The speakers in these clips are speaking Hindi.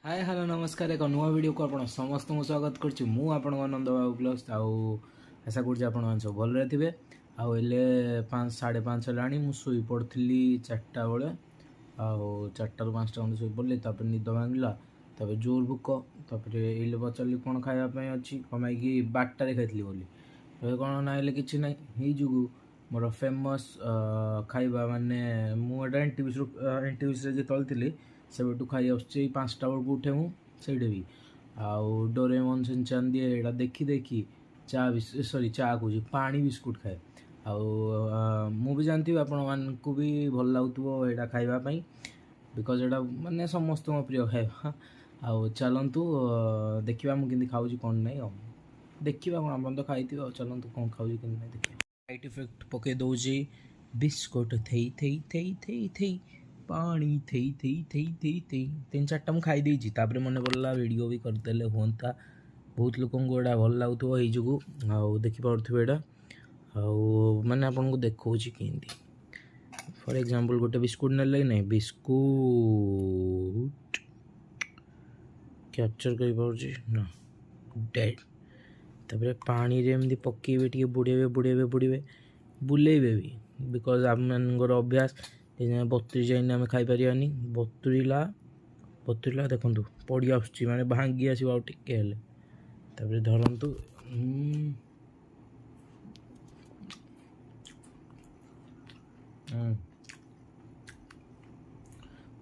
हाय हेलो नमस्कार एक नुआ वीडियो को आप समस्त स्वागत करुच्ची मु आनंद बाबू प्लस आशा कर सब भल थे आए 5:30 है मुई पड़ी 4टा बेले आ4 रू 5टा खंडे शोई पड़ी निद भांगला जोर भूक ये पचारि कौन खायापी अच्छी कमाई 12टारे खाई बोली कौन ना कि ना जो मोर फेमस खाइबा माने मुझे एनटीवीसी जो थी से खाई आसुच्छी 5टा बेलू उठे मुझे भी आउ डोरेमन सिंचान दिए यहाँ देखी देखी चा सॉरी चा कौच पानी बिस्कुट खाए भी जानती आपको भी भल लगुव यहाँ खावाई बिकज यहाँ मानने समस्त प्रिय खाଇବା आउ चलतु देखा मुझे खाऊँ कौन ना देखा कौन आप तो खाई चलतु कौन खाऊँ कि देखिए लाइट इफेक्ट पके दौजी बिस्कुट थई थई थई थई थई पानी थई थई थई थई थई 3-4टा मुझे खाई देती मन पड़ा वीडियो भी करदे हाँ बहुत लोक यहाँ भल लगुव जो देखिपे यहाँ मैंने आपको देखा कि फॉर एग्जांपल गोटे बिस्कुट ने ना बिस्कुट कैप्चर कर ना डेड तापर पानी रे एमती पकेबे टे बुड़ेबे बुड़ेबे बुड़ेबे बुलेबे भी बिकज आम अभ्यास बतुरी जाए आम खाईपारानी बतुरीला बतुरीला देखु पड़ी आस माने भांगी आसो टिके धरतु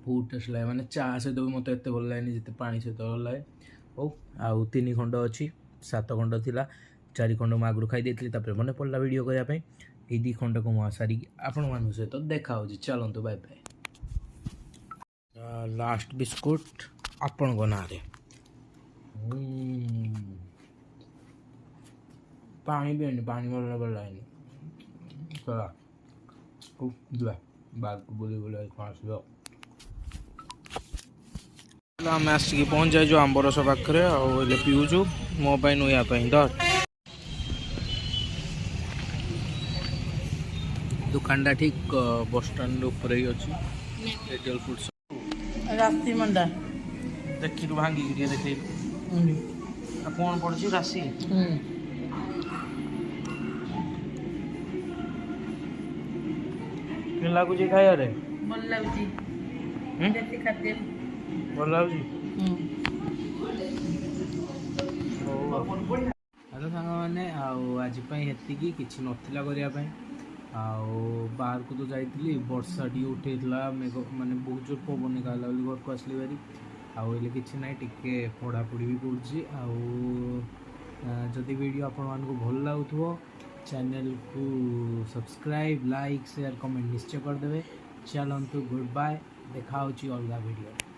बहुत टेस्ट लगे माने चा सहित भी मत एत भल लगे जिते पानी सहित भल लगे हो आउ 3 खंड अच्छी 7 खंड थिला 4 खंड मुझे आगु खाई मन पड़ा वीडियो करने ये 2 खंड को मुझे सारी आपण मान सहित देखा चलतु बाय बाय लास्ट बिस्कुट आपण ना पानी भी पानी भर भल लगे चला बाग को बोली बोले आस आम आसिक पहुँच जाइए आंबरस पाखे आए पीऊचु मो नुआपाई धर दुकान ठीक बस स्टाण्ड ऊपर ही अच्छी एयरटेल फूड्स राशि मंडा देखी भांगी देखे कौन पड़ी राशि लगुच खाया भल लगुच खाद्य भल लगुच हेलो सांग मैंने आज हेतिकी किसी नथिला करने बाहर को तो जाइली वर्षा टी उठे मेघ माने बहुत जोर पवन कहला घर को आसली बारी आगे कि ना टे पढ़ापढ़ी भी करुँची वीडियो आपण भल लगुव चैनल को सब्सक्राइब लाइक शेयर कमेंट निश्चय करदे चलतु गुड बाय देखा अलग वीडियो।